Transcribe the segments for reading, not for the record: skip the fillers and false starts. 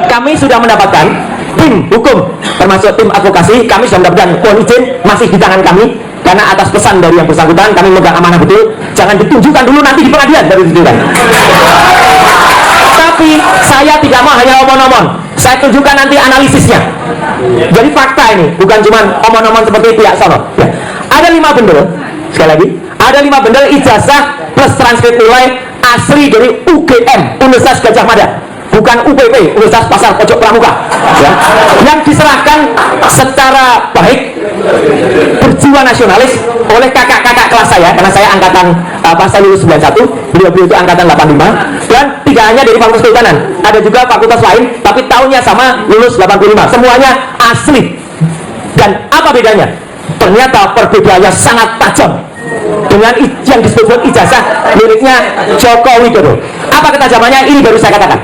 kami sudah mendapatkan tim hukum, termasuk tim advokasi, kami sudah mendapatkan mohon izin masih di tangan kami, karena atas pesan dari yang bersangkutan kami memegang amanah betul, jangan ditunjukkan dulu nanti di pengadilan baru ditunjukkan. Tapi saya tidak mau hanya omong-omong, saya tunjukkan nanti analisisnya. Jadi fakta ini, bukan cuma omong-omong seperti pihak sono ya. Ada 5 bendel, sekali lagi ada 5 bendel ijazah plus transkrip nilai asli dari UGM, Universitas Gadjah Mada, bukan UPP, Universitas Pasar Pojok Pramuka ya, yang diserahkan secara baik, berjiwa nasionalis oleh kakak-kakak kelas saya, karena saya angkatan saya lulus 91, beliau itu angkatan 85, dan tidak hanya dari Fakultas Kehutanan, ada juga fakultas lain tapi tahunnya sama, lulus 85, semuanya asli. Dan apa bedanya? Ternyata perbedaannya sangat tajam dengan yang disebut ijazah miliknya Joko Widodo. Apa ketajamannya? Ini baru saya katakan.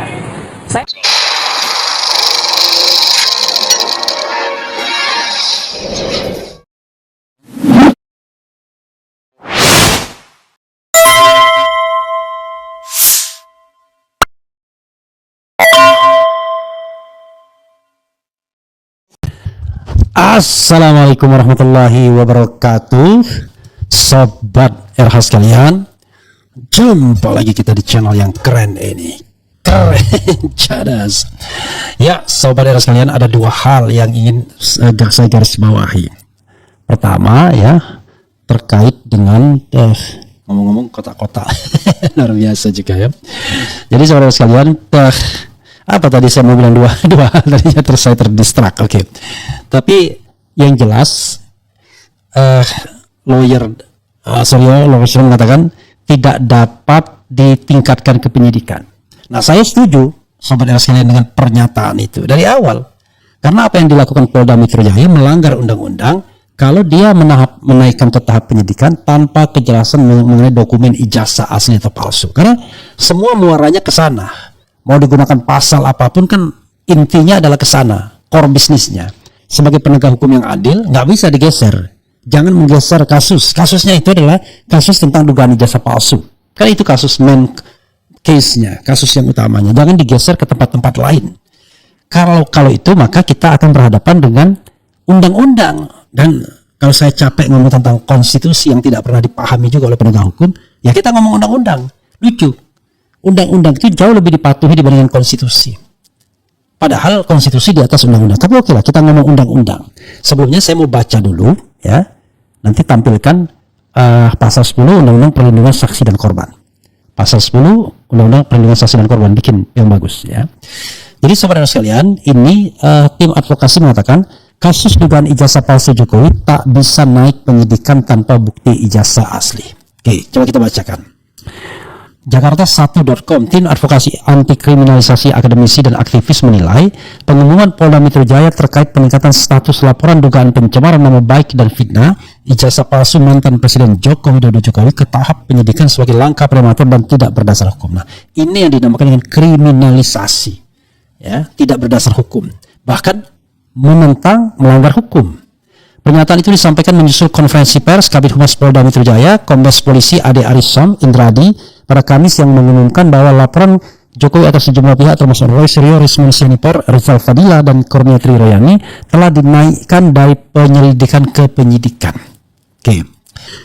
Assalamualaikum warahmatullahi wabarakatuh, sobat RH sekalian. Jumpa lagi kita di channel yang keren ini, keren cadas. Ya, sobat RH sekalian, ada 2 hal yang ingin saya garis bawahi. Pertama ya, terkait dengan ngomong-ngomong kotak-kotak luar biasa juga ya. Jadi sobat sekalian, apa tadi saya mau bilang dua hal tadinya, terus saya terdistrak. Oke. Tapi yang jelas lawyer mengatakan tidak dapat ditingkatkan ke penyidikan. Nah, saya setuju sobat sekalian dengan pernyataan itu dari awal. Karena apa yang dilakukan Polda Metro Jaya melanggar undang-undang kalau dia menaikkan ke tahap penyidikan tanpa kejelasan mengenai dokumen ijazah asli atau palsu. Karena semua muaranya ke sana. Mau digunakan pasal apapun kan intinya adalah ke sana, core bisnisnya. Sebagai penegak hukum yang adil, nggak bisa digeser. Jangan menggeser kasus. Kasusnya itu adalah kasus tentang dugaan ijazah palsu. Karena itu kasus main case-nya, kasus yang utamanya. Jangan digeser ke tempat-tempat lain. Kalau itu maka kita akan berhadapan dengan undang-undang. Dan kalau saya capek ngomong tentang konstitusi yang tidak pernah dipahami juga oleh penegak hukum, ya kita ngomong undang-undang. Lucu. Undang-undang itu jauh lebih dipatuhi dibandingkan konstitusi. Padahal konstitusi di atas undang-undang. Tapi oke lah, kita ngomong undang-undang. Sebelumnya saya mau baca dulu ya. Nanti tampilkan pasal 10 Undang-Undang Perlindungan Saksi dan Korban. Pasal 10 Undang-Undang Perlindungan Saksi dan Korban, bikin yang bagus ya. Jadi saudara sekalian, ini tim advokasi mengatakan kasus dugaan ijazah palsu Jokowi tak bisa naik penyidikan tanpa bukti ijazah asli. Oke, coba kita bacakan. Jakarta1.com, tim advokasi anti kriminalisasi akademisi dan aktivis menilai pengumuman Polda Metro Jaya terkait peningkatan status laporan dugaan pencemaran nama baik dan fitnah ijazah palsu mantan Presiden Joko Widodo ke tahap penyidikan sebagai langkah prematur dan tidak berdasar hukum. Nah, ini yang dinamakan dengan kriminalisasi, ya, tidak berdasar hukum, bahkan menentang, melanggar hukum. Pernyataan itu disampaikan menyusul konferensi pers Kabid Humas Polda Metro Jaya, Kombes Polisi Ade Arison Indradi pada Kamis yang mengumumkan bahwa laporan Jokowi atas sejumlah pihak termasuk Roy Suryo, Rismon Sianipar, Rizal Fadila, dan Kurnia Tri Royani telah dinaikkan dari penyelidikan ke penyidikan. Oke.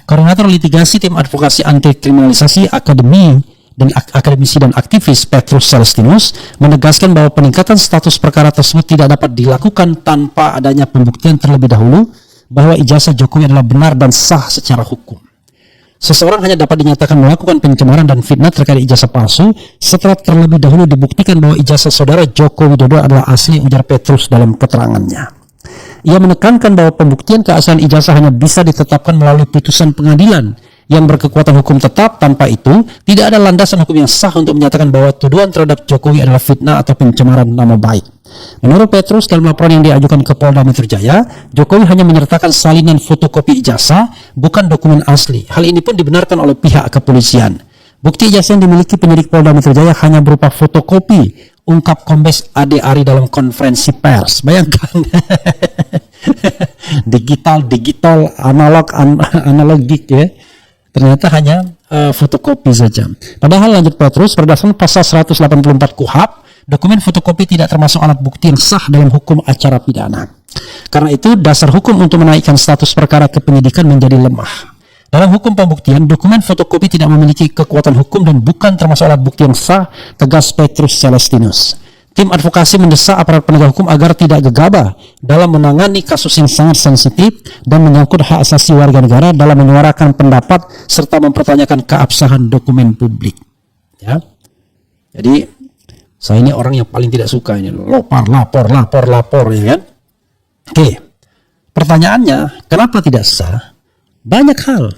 Koordinator litigasi tim advokasi anti kriminalisasi akademisi dan aktivis Petrus Celestinus menegaskan bahwa peningkatan status perkara tersebut tidak dapat dilakukan tanpa adanya pembuktian terlebih dahulu bahwa ijazah Jokowi adalah benar dan sah secara hukum. Seseorang hanya dapat dinyatakan melakukan pencemaran dan fitnah terkait ijazah palsu setelah terlebih dahulu dibuktikan bahwa ijazah saudara Joko Widodo adalah asli, ujar Petrus dalam keterangannya. Ia menekankan bahwa pembuktian keaslian ijazah hanya bisa ditetapkan melalui putusan pengadilan yang berkekuatan hukum tetap. Tanpa itu, tidak ada landasan hukum yang sah untuk menyatakan bahwa tuduhan terhadap Jokowi adalah fitnah atau pencemaran nama baik. Menurut Petrus, dalam laporan yang diajukan ke Polda Metro Jaya, Jokowi hanya menyertakan salinan fotokopi ijazah, bukan dokumen asli. Hal ini pun dibenarkan oleh pihak kepolisian. Bukti ijazah yang dimiliki penyidik Polda Metro Jaya hanya berupa fotokopi, ungkap Kombes Ade Ari dalam konferensi pers. Bayangkan. digital, analogik ya. Ternyata hanya fotokopi saja. Padahal lanjut Petrus, berdasarkan pasal 184 KUHP, dokumen fotokopi tidak termasuk alat bukti yang sah dalam hukum acara pidana. Karena itu, dasar hukum untuk menaikkan status perkara ke penyidikan menjadi lemah. Dalam hukum pembuktian, dokumen fotokopi tidak memiliki kekuatan hukum dan bukan termasuk alat bukti yang sah, tegas Petrus Celestinus. Tim advokasi mendesak aparat penegak hukum agar tidak gegabah dalam menangani kasus yang sangat sensitif dan menyangkut hak asasi warga negara dalam menyuarakan pendapat serta mempertanyakan keabsahan dokumen publik. Ya. Jadi saya ini orang yang paling tidak suka ini lapor, ya kan? Oke. Pertanyaannya, kenapa tidak sah? Banyak hal,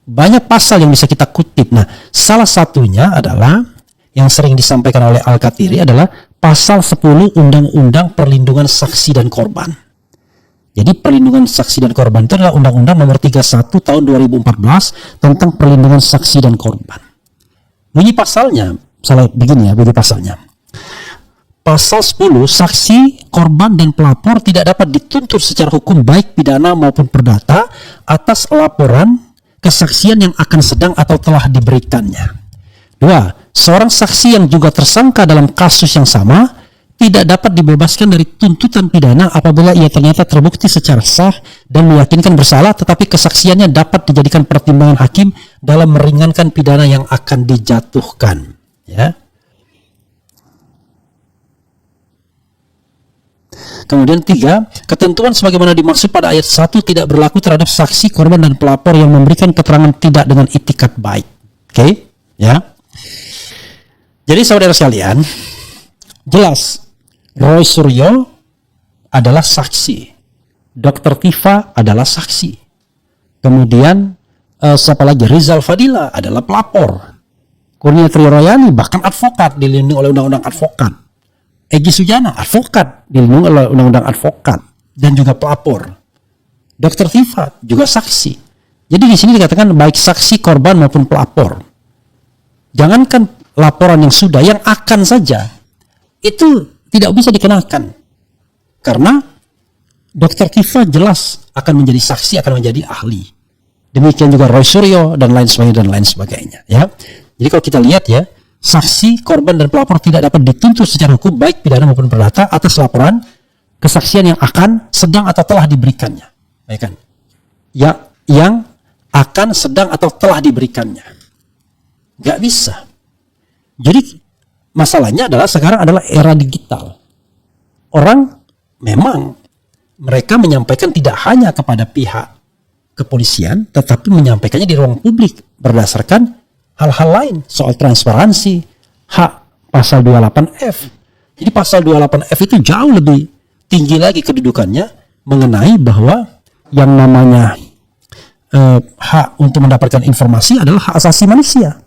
banyak pasal yang bisa kita kutip. Nah, salah satunya adalah yang sering disampaikan oleh Al-Katiri adalah pasal 10 Undang-Undang Perlindungan Saksi dan Korban. Jadi perlindungan saksi dan korban itu adalah Undang-Undang Nomor 31 Tahun 2014 tentang perlindungan saksi dan korban. Bunyi pasalnya, bunyi pasalnya. Pasal 10, saksi, korban, dan pelapor tidak dapat dituntut secara hukum baik pidana maupun perdata atas laporan kesaksian yang akan sedang atau telah diberikannya. 2. Seorang saksi yang juga tersangka dalam kasus yang sama tidak dapat dibebaskan dari tuntutan pidana apabila ia ternyata terbukti secara sah dan meyakinkan bersalah, tetapi kesaksiannya dapat dijadikan pertimbangan hakim dalam meringankan pidana yang akan dijatuhkan. Ya. Kemudian 3, ketentuan sebagaimana dimaksud pada ayat 1 tidak berlaku terhadap saksi, korban, dan pelapor yang memberikan keterangan tidak dengan itikat baik. Oke, ya. Jadi saudara sekalian, jelas Roy Suryo adalah saksi, Dr. Tifa adalah saksi, kemudian siapa lagi, Rizal Fadila adalah pelapor, Kurnia Triroyani bahkan advokat, dilindungi oleh undang-undang advokat, Egy Sujana advokat, dilindungi oleh undang-undang advokat dan juga pelapor, Dr. Tifa juga saksi. Jadi di sini dikatakan baik saksi, korban maupun pelapor. Jangankan laporan yang sudah, yang akan saja itu tidak bisa dikenakan karena Dr. Tifa jelas akan menjadi saksi, akan menjadi ahli. Demikian juga Roy Suryo dan lain sebagainya, ya. Jadi kalau kita lihat ya, saksi, korban, dan pelapor tidak dapat dituntut secara hukum baik pidana maupun perdata atas laporan kesaksian yang akan, sedang, atau telah diberikannya, ya kan? Ya, yang akan, sedang, atau telah diberikannya. Gak bisa. Jadi masalahnya adalah sekarang adalah era digital. Orang memang mereka menyampaikan tidak hanya kepada pihak kepolisian, tetapi menyampaikannya di ruang publik berdasarkan hal-hal lain, soal transparansi, hak pasal 28F. Jadi pasal 28F itu jauh lebih tinggi lagi kedudukannya mengenai bahwa yang namanya hak untuk mendapatkan informasi adalah hak asasi manusia.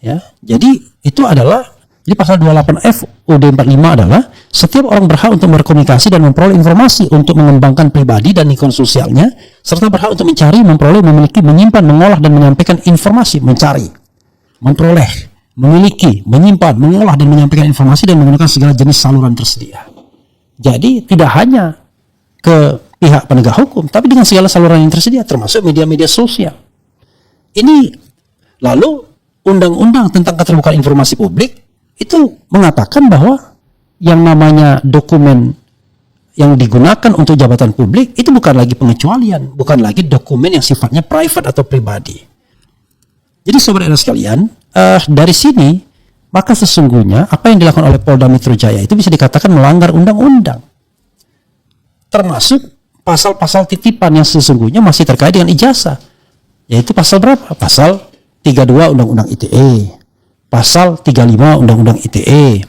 Ya, jadi itu adalah, jadi pasal 28F UUD 45 adalah setiap orang berhak untuk berkomunikasi dan memperoleh informasi untuk mengembangkan pribadi dan lingkungan sosialnya, serta berhak untuk mencari, memperoleh, memiliki, menyimpan, mengolah, dan menyampaikan informasi. Mencari, memperoleh, memiliki, menyimpan, mengolah, dan menyampaikan informasi dan menggunakan segala jenis saluran tersedia. Jadi tidak hanya ke pihak penegak hukum, tapi dengan segala saluran yang tersedia, termasuk media-media sosial. Ini lalu Undang-Undang tentang Keterbukaan Informasi Publik itu mengatakan bahwa yang namanya dokumen yang digunakan untuk jabatan publik itu bukan lagi pengecualian, bukan lagi dokumen yang sifatnya private atau pribadi. Jadi saudara sekalian, dari sini maka sesungguhnya apa yang dilakukan oleh Polda Metro Jaya itu bisa dikatakan melanggar undang-undang, termasuk pasal-pasal titipan yang sesungguhnya masih terkait dengan ijazah, yaitu pasal berapa? Pasal 32 Undang-Undang ITE, pasal 35 Undang-Undang ITE,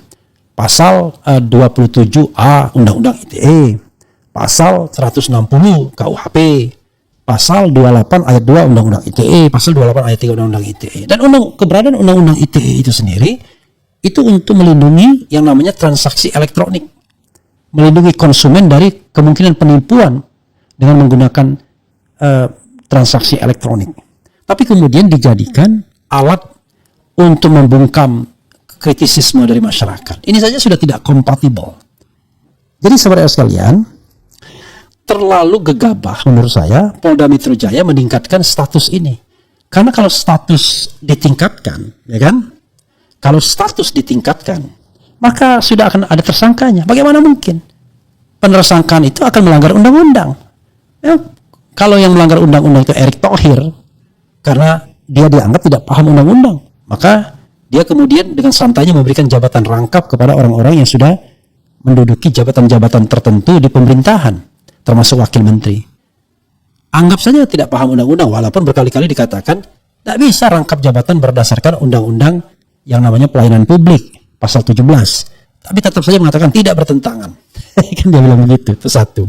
pasal 27A Undang-Undang ITE, pasal 160 KUHP, pasal 28 ayat 2 Undang-Undang ITE, pasal 28 ayat 3 Undang-Undang ITE. Dan keberadaan Undang-Undang ITE itu sendiri itu untuk melindungi yang namanya transaksi elektronik, melindungi konsumen dari kemungkinan penipuan dengan menggunakan transaksi elektronik. Tapi kemudian dijadikan alat untuk membungkam kritisisme dari masyarakat. Ini saja sudah tidak kompatibel. Jadi saudara sekalian, terlalu gegabah menurut saya Polda Metro Jaya meningkatkan status ini. Karena kalau status ditingkatkan, ya kan? Kalau status ditingkatkan, maka sudah akan ada tersangkanya. Bagaimana mungkin penersangkaan itu akan melanggar undang-undang? Ya, kalau yang melanggar undang-undang itu Erick Thohir, karena dia dianggap tidak paham undang-undang, maka dia kemudian dengan santainya memberikan jabatan rangkap kepada orang-orang yang sudah menduduki jabatan-jabatan tertentu di pemerintahan, termasuk wakil menteri. Anggap saja tidak paham undang-undang, walaupun berkali-kali dikatakan tidak bisa rangkap jabatan berdasarkan undang-undang yang namanya pelayanan publik, pasal 17. Tapi tetap saja mengatakan tidak bertentangan. Kan dia bilang begitu, itu satu.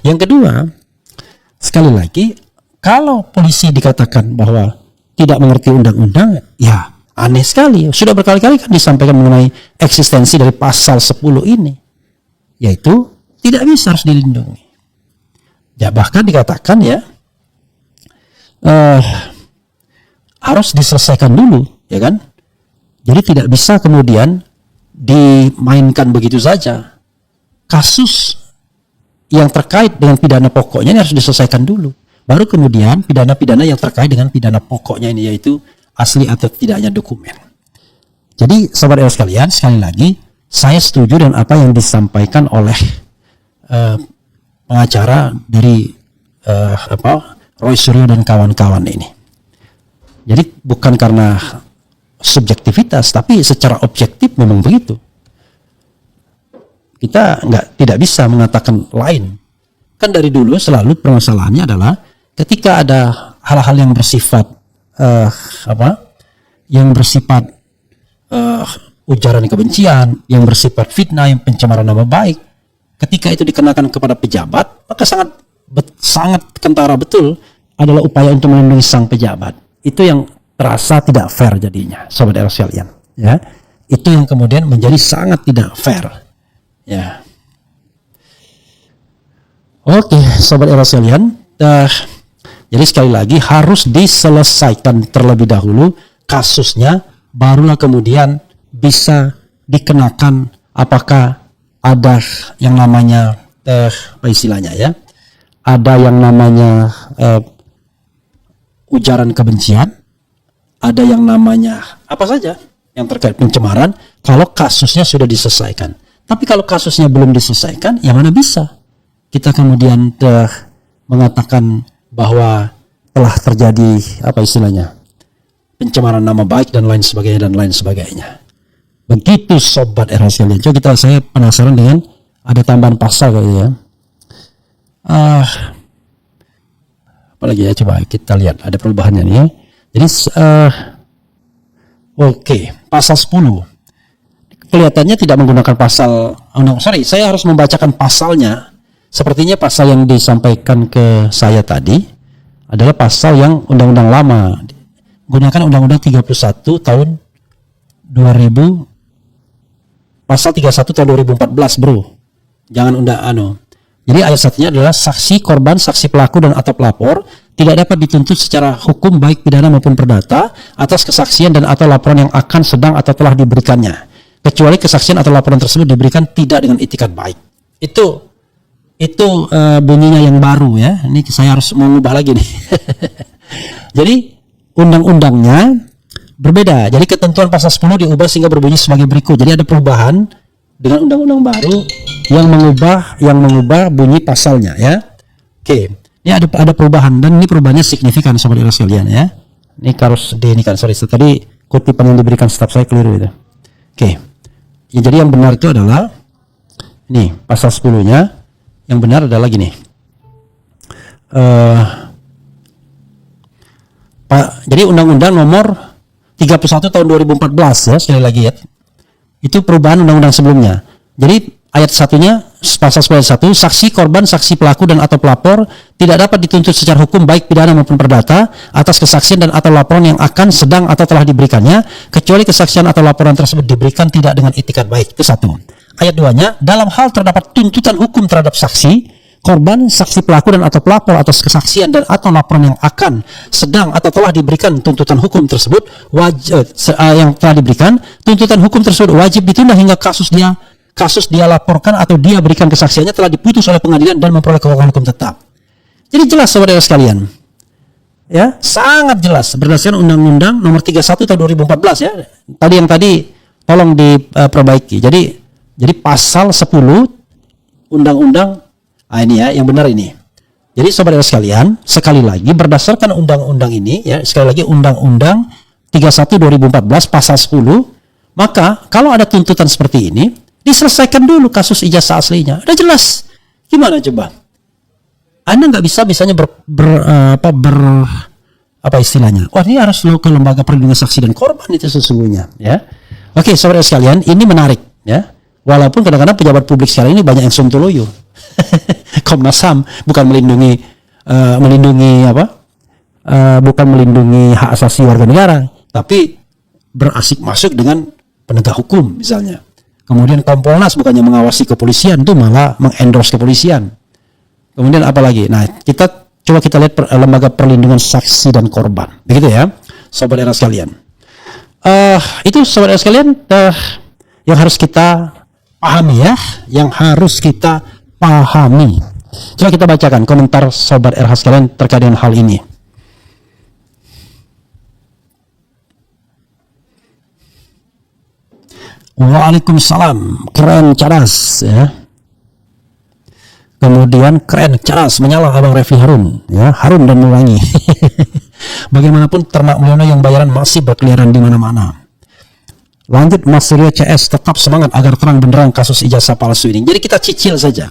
Yang kedua, sekali lagi, kalau polisi dikatakan bahwa tidak mengerti undang-undang, ya aneh sekali. Sudah berkali-kali kan disampaikan mengenai eksistensi dari pasal 10 ini, yaitu tidak bisa, harus dilindungi. Ya bahkan dikatakan ya harus diselesaikan dulu, ya kan? Jadi tidak bisa kemudian dimainkan begitu saja. Kasus yang terkait dengan pidana pokoknya ini harus diselesaikan dulu. Baru kemudian pidana-pidana yang terkait dengan pidana pokoknya ini, yaitu asli atau tidaknya dokumen. Jadi sahabat sekalian, sekali lagi saya setuju dengan apa yang disampaikan oleh pengacara dari Roy Suryo dan kawan-kawan ini. Jadi bukan karena subjektivitas, tapi secara objektif memang begitu. Kita tidak bisa mengatakan lain. Kan dari dulu selalu permasalahannya adalah ketika ada hal-hal yang bersifat ujaran kebencian, yang bersifat fitnah, yang pencemaran nama baik, ketika itu dikenakan kepada pejabat, maka sangat kentara betul adalah upaya untuk melindungi sang pejabat. Itu yang terasa tidak fair jadinya, sobat era sekalian. Ya, itu yang kemudian menjadi sangat tidak fair. Ya. Oke, sobat era sekalian. Jadi sekali lagi harus diselesaikan terlebih dahulu kasusnya, barulah kemudian bisa dikenakan apakah ada yang namanya apa istilahnya ya, ada yang namanya ujaran kebencian, ada yang namanya apa saja yang terkait pencemaran kalau kasusnya sudah diselesaikan. Tapi kalau kasusnya belum diselesaikan, ya mana bisa kita kemudian mengatakan bahwa telah terjadi apa istilahnya pencemaran nama baik dan lain sebagainya. Begitu sobat era sekalian. Coba saya penasaran dengan ada tambahan pasal kali ya. Apalagi ya, coba kita lihat ada perubahannya nih ya. Jadi oke, pasal 10 kelihatannya tidak menggunakan pasal saya harus membacakan pasalnya. Sepertinya pasal yang disampaikan ke saya tadi adalah pasal yang undang-undang lama. Gunakan undang-undang 31 tahun 2000, pasal 31 tahun 2014 bro. Jangan Jadi ayat satunya adalah saksi, korban, saksi pelaku dan atau pelapor tidak dapat dituntut secara hukum baik pidana maupun perdata atas kesaksian dan atau laporan yang akan, sedang atau telah diberikannya, kecuali kesaksian atau laporan tersebut diberikan tidak dengan itikat baik. Itu bunyinya yang baru ya. Ini saya harus mengubah lagi nih. Jadi undang-undangnya berbeda. Jadi ketentuan pasal 10 diubah sehingga berbunyi sebagai berikut. Jadi ada perubahan dengan undang-undang baru yang mengubah bunyi pasalnya ya. Oke. Ini ada perubahan dan ini perubahannya signifikan sobat sekalian ya. Ini harus tadi kutipan yang diberikan staf saya keliru itu. Oke. Ya, jadi yang benar itu adalah ini pasal 10-nya. Yang benar adalah gini. Jadi undang-undang nomor 31 tahun 2014 ya, sekali lagi ya. Itu perubahan undang-undang sebelumnya. Jadi ayat satunya pasal 91, saksi, korban, saksi pelaku dan atau pelapor tidak dapat dituntut secara hukum baik pidana maupun perdata atas kesaksian dan atau laporan yang akan, sedang atau telah diberikannya, kecuali kesaksian atau laporan tersebut diberikan tidak dengan itikat baik. Itu satu. Ayat 2-nya, dalam hal terdapat tuntutan hukum terhadap saksi, korban, saksi pelaku dan atau pelapor atas kesaksian dan atau laporan yang akan, sedang atau telah diberikan tuntutan hukum tersebut yang telah diberikan, tuntutan hukum tersebut wajib ditunda hingga kasus dia laporkan atau dia berikan kesaksiannya telah diputus oleh pengadilan dan memperoleh kekuatan hukum tetap. Jadi jelas saudara sekalian. Ya, sangat jelas berdasarkan Undang-Undang nomor 31 tahun 2014 ya. Tadi tolong diperbaiki. Jadi pasal 10 undang-undang ini ya, yang benar ini. Jadi saudara sekalian, sekali lagi berdasarkan undang-undang ini ya, sekali lagi undang-undang 31 2014 pasal 10, maka kalau ada tuntutan seperti ini, diselesaikan dulu kasus ijazah aslinya. Udah jelas. Gimana coba? Anda nggak bisa misalnya apa istilahnya? Wah, ini harus ke lembaga perlindungan saksi dan korban itu sesungguhnya, ya. Oke, saudara sekalian, ini menarik, ya. Walaupun kadang-kadang pejabat publik sekarang ini banyak yang sontoloyo. Komnas HAM bukan melindungi bukan melindungi hak asasi warga negara, tapi berasik masuk dengan penegak hukum misalnya. Kemudian Kompolnas bukannya mengawasi kepolisian, itu malah mengendorse kepolisian. Kemudian apa lagi? Nah, kita lihat lembaga perlindungan saksi dan korban. Begitu ya, sobat era sekalian. Itu sobat era sekalian yang harus kita pahami ya, yang harus kita pahami. Coba kita bacakan komentar sobat RH sekalian terkait dengan hal ini. Waalaikumsalam, keren, cerdas ya. Kemudian keren, cerdas, menyala Abang Refli Harun ya, Harun dan Mewangi. Bagaimanapun ternak Mulyono yang bayaran masih berkeliaran di mana-mana. Lanjut Mas Surya CS, tetap semangat agar terang benderang kasus ijazah palsu ini. Jadi kita cicil saja.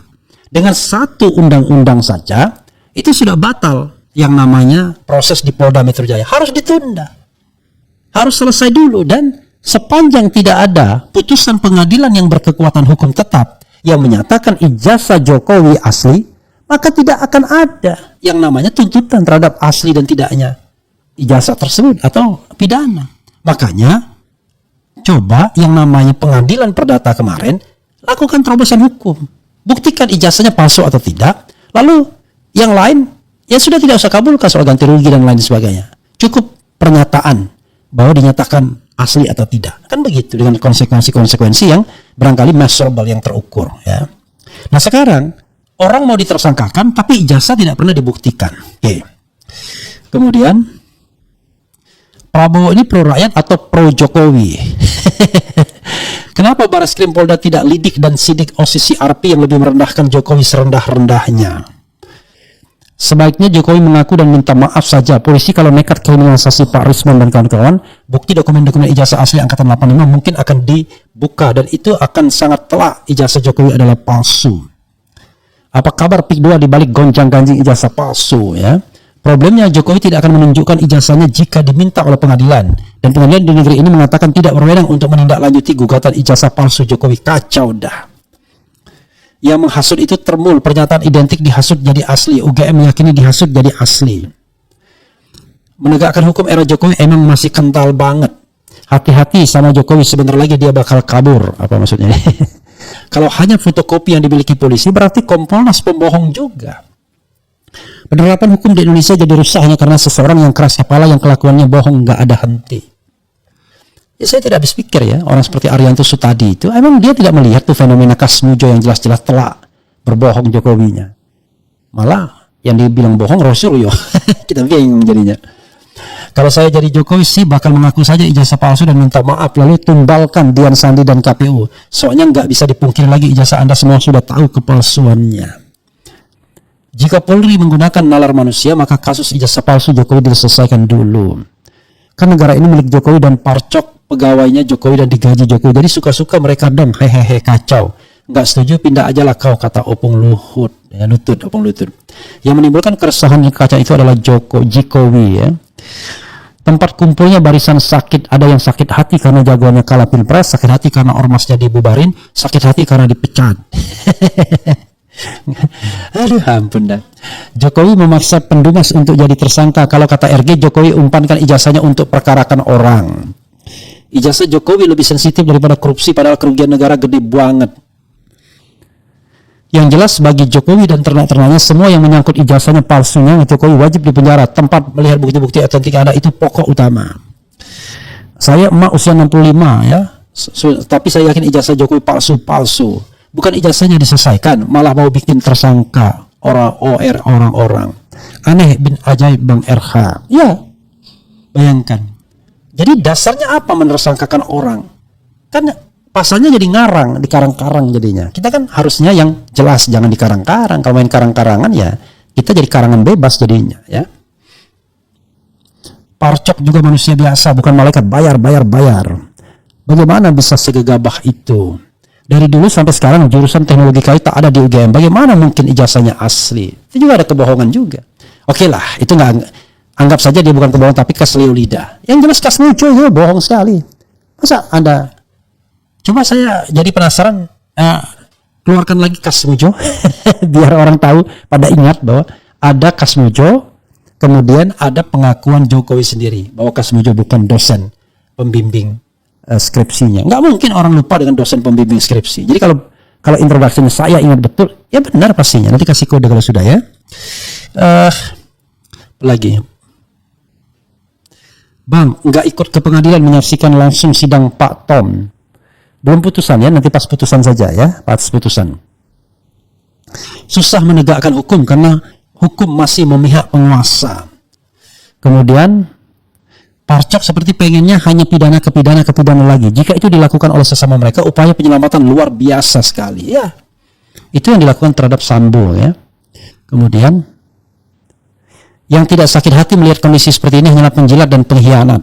Dengan satu undang-undang saja itu sudah batal yang namanya proses di Polda Metro Jaya. Harus ditunda. Harus selesai dulu, dan sepanjang tidak ada putusan pengadilan yang berkekuatan hukum tetap yang menyatakan ijazah Jokowi asli, maka tidak akan ada yang namanya tuntutan terhadap asli dan tidaknya ijazah tersebut atau pidana. Makanya coba yang namanya pengadilan perdata kemarin lakukan terobosan hukum. Buktikan ijazahnya palsu atau tidak. Lalu yang lain ya sudah tidak usah kabulkan soal ganti rugi dan lain sebagainya. Cukup pernyataan bahwa dinyatakan asli atau tidak. Kan begitu, dengan konsekuensi-konsekuensi yang barangkali measurable, yang terukur ya. Nah sekarang orang mau ditersangkakan tapi ijazah tidak pernah dibuktikan. Oke. Kemudian Prabowo ini pro rakyat atau pro Jokowi? Kenapa Barreskrim Polda tidak lidik dan sidik OSIS CRP yang lebih merendahkan Jokowi serendah-rendahnya? Sebaiknya Jokowi mengaku dan minta maaf saja. Polisi kalau nekat kriminalisasi Pak Rismon dan kawan-kawan, bukti dokumen-dokumen ijazah asli angkatan 85 mungkin akan dibuka, dan itu akan sangat telak ijazah Jokowi adalah palsu. Apa kabar PIK 2 dibalik gonjang-ganjing ijazah palsu ya? Problemnya Jokowi tidak akan menunjukkan ijazahnya jika diminta oleh pengadilan, dan pengadilan di negeri ini mengatakan tidak berwenang untuk menindaklanjuti gugatan ijazah palsu Jokowi. Kacau dah. Yang menghasut itu termul, pernyataan identik dihasut jadi asli. UGM meyakini dihasut jadi asli. Menegakkan hukum era Jokowi emang masih kental banget. Hati-hati sama Jokowi, sebentar lagi dia bakal kabur. Apa maksudnya? Kalau hanya fotokopi yang dimiliki polisi, berarti Kompolnas pembohong juga. Penerapan hukum di Indonesia jadi rusak hanya karena seseorang yang keras kepala yang kelakuannya bohong nggak ada henti. Ya, saya tidak habis pikir ya, orang seperti Arianto Sutadi itu emang dia tidak melihat tuh fenomena Kasmujo yang jelas-jelas telak berbohong Jokowinya. Malah yang dibilang bohong Rasulullah. Kita bingung jadinya. Kalau saya jadi Jokowi sih bakal mengaku saja ijazah palsu dan minta maaf, lalu tumbalkan Dian Sandi dan KPU. Soalnya nggak bisa dipungkiri lagi ijazah Anda semua sudah tahu kepalsuannya. Jika Polri menggunakan nalar manusia, maka kasus ijazah palsu Jokowi diselesaikan dulu. Kan negara ini milik Jokowi dan parcok pegawainya Jokowi dan digaji Jokowi. Jadi suka-suka mereka dong, hehehe, kacau. Nggak setuju, pindah aja lah kau, kata Opung Luhut. Ya, Opung Lutut. Yang menimbulkan keresahan yang kacau itu adalah Jokowi ya. Tempat kumpulnya barisan sakit, ada yang sakit hati karena jagoannya kalah pilpres, sakit hati karena ormasnya dibubarin, sakit hati karena dipecat. Aduh ampun dah. Jokowi memaksa Pendumas untuk jadi tersangka. Kalau kata RG, Jokowi umpankan ijazahnya untuk perkarakan orang. Ijazah Jokowi lebih sensitif daripada korupsi, padahal kerugian negara gede banget. Yang jelas bagi Jokowi dan ternak-ternaknya, semua yang menyangkut ijazahnya palsunya Jokowi wajib dipenjara. Tempat melihat bukti-bukti otentik ada itu pokok utama. Saya emak usia 65 ya, tapi saya yakin ijazah Jokowi palsu. Bukan ijazahnya diselesaikan, malah mau bikin tersangka orang-orang. Aneh bin ajaib Bang RH. Ya, bayangkan. Jadi dasarnya apa menersangkakan orang? Kan pasalnya jadi ngarang, dikarang-karang jadinya. Kita kan harusnya yang jelas, jangan dikarang-karang. Kalau main karang-karangan ya kita jadi karangan bebas jadinya ya. Parcok juga manusia biasa, bukan malaikat. Bayar. Bagaimana bisa segegabah itu? Dari dulu sampai sekarang jurusan teknologi KAI tak ada di UGM. Bagaimana mungkin ijazahnya asli? Itu juga ada kebohongan juga. Oke lah, itu nggak, anggap saja dia bukan kebohongan tapi keselio lidah. Yang jelas Kasmujo itu bohong sekali. Masa Anda? Coba saya jadi penasaran. Keluarkan lagi Kasmujo biar orang tahu, pada ingat bahwa ada Kasmujo, kemudian ada pengakuan Jokowi sendiri bahwa Kasmujo bukan dosen pembimbing skripsinya. Nggak mungkin orang lupa dengan dosen pembimbing skripsi. Jadi kalau introduksinya saya ingat betul, ya benar pastinya. Nanti kasih kode kalau sudah ya. Lagi, Bang, nggak ikut ke pengadilan menyaksikan langsung sidang Pak Tom. Belum putusan ya, nanti pas putusan saja ya, pas putusan. Susah menegakkan hukum karena hukum masih memihak penguasa. Kemudian Parcok seperti pengennya hanya pidana ke pidana lagi. Jika itu dilakukan oleh sesama mereka, upaya penyelamatan luar biasa sekali. Ya, itu yang dilakukan terhadap Sambo ya. Kemudian, yang tidak sakit hati melihat kondisi seperti ini hanyalah penjilat dan pengkhianat.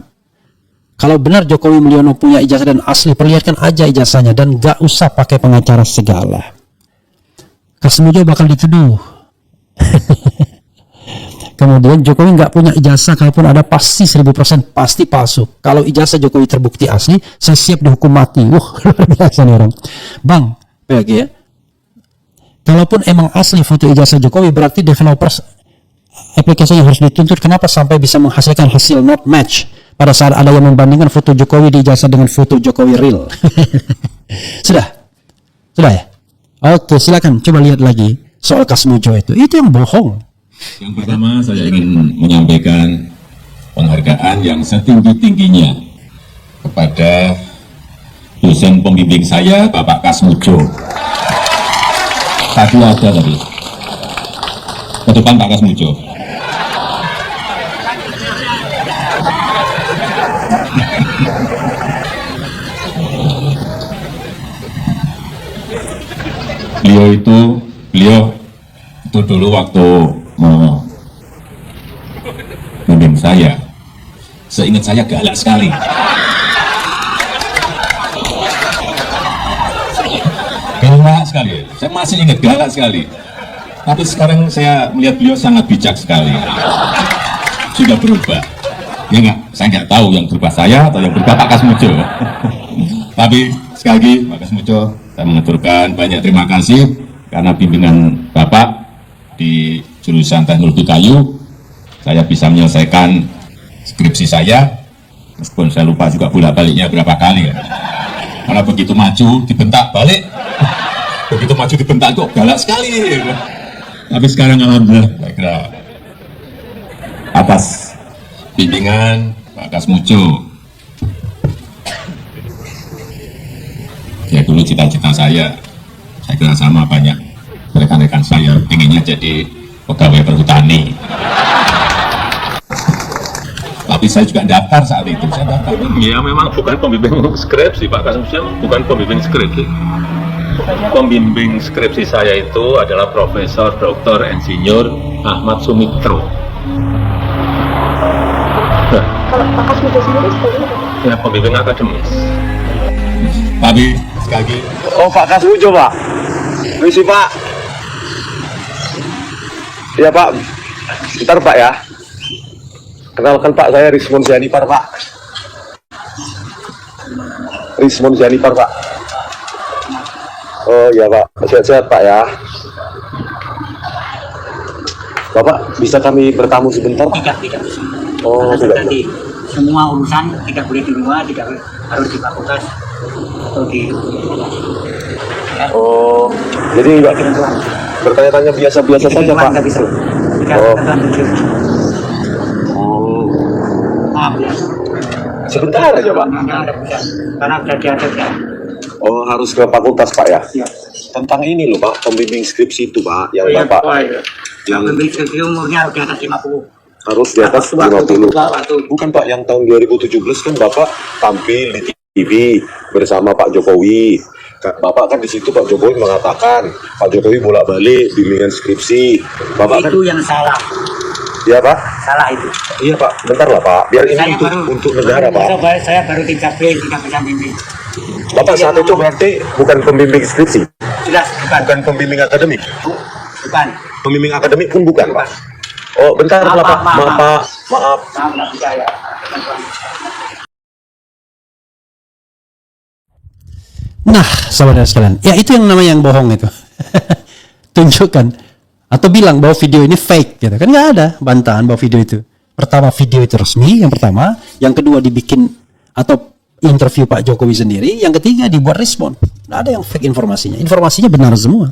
Kalau benar Jokowi Mulyono punya ijazah dan asli, perlihatkan aja ijazahnya dan gak usah pakai pengacara segala. Kasmujo bakal dituduh. Kemudian Jokowi nggak punya ijazah, kalaupun ada pasti 1000% pasti palsu. Kalau ijazah Jokowi terbukti asli, saya siap dihukum mati. Wah, luar biasa nih orang. Bang, PG ya. Kalaupun emang asli foto ijazah Jokowi, berarti developers aplikasi yang harus dituntut. Kenapa sampai bisa menghasilkan hasil not match pada saat ada yang membandingkan foto Jokowi di ijazah dengan foto Jokowi real? Sudah ya. Oke, silakan coba lihat lagi soal Kasmujo itu yang bohong. Yang pertama saya ingin menyampaikan penghargaan yang setinggi-tingginya kepada dosen pembimbing saya, Bapak Kasmujo. Tadi ada tadi. Ke depan Pak Kasmujo. Beliau itu dulu waktu membimbing saya, seingat saya galak sekali. Galak sekali, saya masih ingat galak sekali. Tapi sekarang saya melihat beliau sangat bijak sekali. Sudah berubah. Ya enggak, saya nggak tahu yang berubah saya atau yang berubah Pak Kasmujo. Tapi sekali lagi Pak Kasmujo, saya mengaturkan banyak terima kasih karena bimbingan Bapak di jurusan teknologi kayu, saya bisa menyelesaikan skripsi saya, meskipun saya lupa juga bolak-baliknya berapa kali ya. Karena begitu maju dibentak balik, begitu maju dibentak kok galak sekali. Tapi sekarang alhamdulillah, saya kira atas bimbingan Pak Kasmujo, ya dulu cita-cita saya kira sama banyak rekan-rekan saya, inginnya jadi pegawai perhutani. Tapi saya juga daftar saat itu, saya daftar. Ya memang bukan pembimbing skripsi Pak Kasmujo, bukan pembimbing skripsi. Pembimbing skripsi saya itu adalah Profesor Dr. Insinyur Ahmad Sumitro. Nah, kalau Pak Kasmujo sendiri seperti apa? ya pembimbing akademis. Tapi sekali lagi, Oh, Pak Kasmujo, Pak. Misi, Pak. Iya, Pak. Bentar, Pak ya. Kenalkan, Pak, saya Rismon Zianipar, Pak. Rismon Zianipar, Pak. Oh, iya, Pak. Sehat-sehat, Pak ya. Bapak, bisa kami bertamu sebentar, Pak? Tidak bisa. Oh, Karena tidak. tadi semua urusan tidak boleh di rumah, tidak harus di fakultas atau di Oh, jadi nggak bertanya-tanya biasa-biasa saja, Pak. nggak bisa. Tidak Oh. terlanjur. Oh, Maaf ya. sebentar aja, Pak. Nggak bisa. Karena sudah diatur ya. Oh, harus ke fakultas, Pak ya? Iya. Tentang ini loh, Pak, pembimbing skripsi itu, Pak, yang Iya, Bapak iya. yang Pembimbing skripsi umurnya di atas 50. harus di atas Waktu 50. waktu Bukan, Pak, yang tahun 2017 kan Bapak tampil di TV bersama Pak Jokowi. Bapak kan di situ Pak Jokowi mengatakan Pak Jokowi bolak-balik bimbingan skripsi. Bapak kan Itu yang salah. iya Pak? Salah itu. Iya Pak, bentar lah Pak. Biar ini untuk negara Pak. Saya baru 3B, tidak bisa bimbing. Bapak saat itu berarti bukan pembimbing skripsi, Jelas, bukan. bukan pembimbing akademik. Bukan. Pembimbing akademik pun bukan Pak. Oh bentar lah Pak, maaf Pak, maaf. Maaf, nggak bisa ya. Nah, saudara sekalian, ya itu yang namanya yang bohong itu. Tunjukkan atau bilang bahwa video ini fake gitu kan, nggak ada bantahan bahwa video itu. Pertama, video itu resmi, yang pertama, yang kedua dibikin atau interview Pak Jokowi sendiri, yang ketiga dibuat respon. Nggak ada yang fake informasinya. Informasinya benar semua.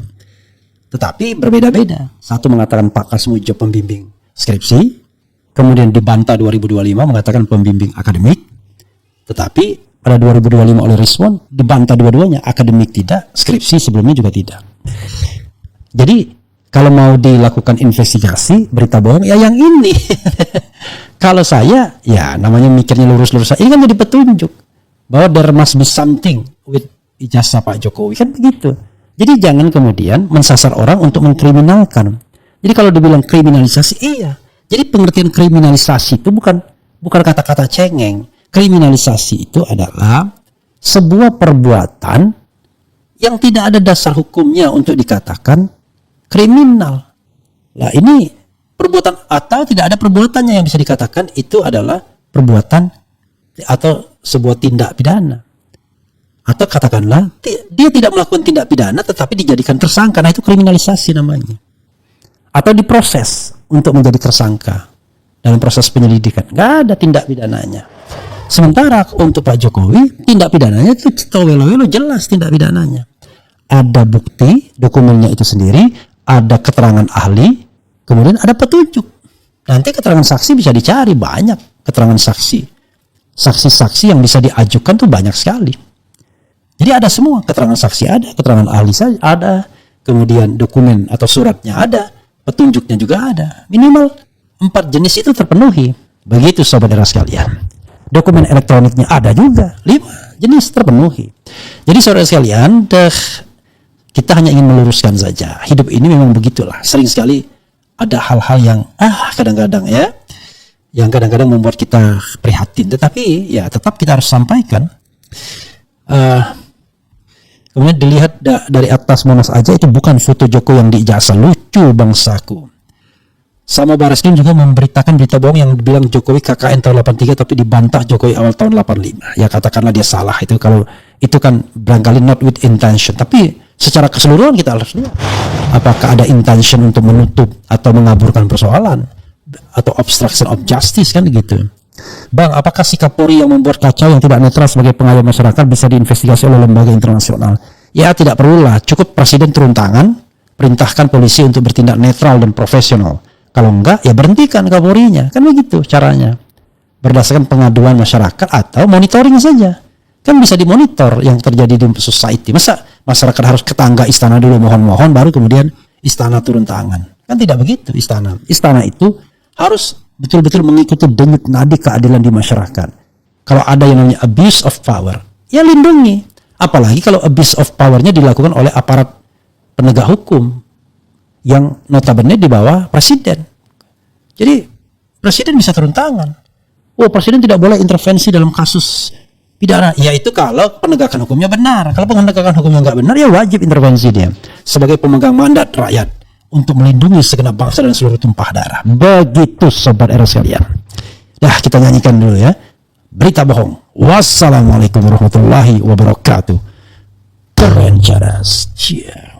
Tetapi berbeda-beda. Satu mengatakan Pak Kasmujo pembimbing skripsi, kemudian dibantah 2025 mengatakan pembimbing akademik. Tetapi pada 2025 oleh respon dibantah dua-duanya, akademik tidak, skripsi sebelumnya juga tidak. Jadi kalau mau dilakukan investigasi berita bohong ya yang ini. Kalau saya ya namanya mikirnya lurus-lurus saja. Ini kan jadi petunjuk bahwa there must be something with ijazah Pak Jokowi, kan begitu. Jadi jangan kemudian mensasar orang untuk mengkriminalkan. Jadi kalau dibilang kriminalisasi, iya. Jadi pengertian kriminalisasi itu bukan kata-kata cengeng. Kriminalisasi itu adalah sebuah perbuatan yang tidak ada dasar hukumnya untuk dikatakan kriminal. Lah ini perbuatan atau tidak ada perbuatannya yang bisa dikatakan itu adalah perbuatan atau sebuah tindak pidana. Atau katakanlah dia tidak melakukan tindak pidana tetapi dijadikan tersangka. Nah itu kriminalisasi namanya. Atau diproses untuk menjadi tersangka dalam proses penyelidikan. Nggak ada tindak pidananya. Sementara untuk Pak Jokowi tindak pidananya itu welo-welo jelas tindak pidananya. Ada bukti, dokumennya itu sendiri, ada keterangan ahli, kemudian ada petunjuk. Nanti keterangan saksi bisa dicari banyak, keterangan saksi. Saksi-saksi yang bisa diajukan tuh banyak sekali. Jadi ada semua, keterangan saksi ada, keterangan ahli saja ada, kemudian dokumen atau suratnya ada, petunjuknya juga ada. Minimal 4 jenis itu terpenuhi. Begitu saudara sekalian. Dokumen elektroniknya ada juga, 5 jenis terpenuhi. Jadi saudara sekalian, kita hanya ingin meluruskan saja. Hidup ini memang begitulah. Sering sekali ada hal-hal yang kadang-kadang ya, yang kadang-kadang membuat kita prihatin. Tetapi ya tetap kita harus sampaikan. Kemudian dilihat dari atas Monas aja itu bukan foto Jokowi yang diijazah, lucu bangsaku. Sama Bareskrim juga memberitakan berita bohong yang bilang Jokowi KKN tahun 83 tapi dibantah Jokowi awal tahun 85. Ya katakanlah dia salah itu, kalau itu kan barangkali not with intention. Tapi secara keseluruhan kita harus lihat apakah ada intention untuk menutup atau mengaburkan persoalan atau obstruction of justice kan gitu. Bang, apakah sikap Polri yang membuat kacau yang tidak netral sebagai pengawal masyarakat bisa diinvestigasi oleh lembaga internasional? Ya tidak perlulah, cukup Presiden turun tangan, perintahkan polisi untuk bertindak netral dan profesional. Kalau enggak, ya berhentikan Kapolrinya. Kan begitu caranya. Berdasarkan pengaduan masyarakat atau monitoring saja. Kan bisa dimonitor yang terjadi di society. Masa masyarakat harus ke tangga istana dulu mohon-mohon, baru kemudian istana turun tangan? Kan tidak begitu istana. Istana itu harus betul-betul mengikuti denyut nadi keadilan di masyarakat. Kalau ada yang namanya abuse of power, ya lindungi. Apalagi kalau abuse of power-nya dilakukan oleh aparat penegak hukum yang notabene di bawah presiden. Jadi presiden bisa turun tangan. Oh, presiden tidak boleh intervensi dalam kasus pidana. Ya itu kalau penegakan hukumnya benar. Kalau penegakan hukumnya nggak benar, ya wajib intervensi dia sebagai pemegang mandat rakyat untuk melindungi segenap bangsa dan seluruh tumpah darah. Begitu sobat era sekalian. Dah kita nyanyikan dulu ya. Berita bohong. Wassalamualaikum warahmatullahi wabarakatuh. Keren cadas. Cheers.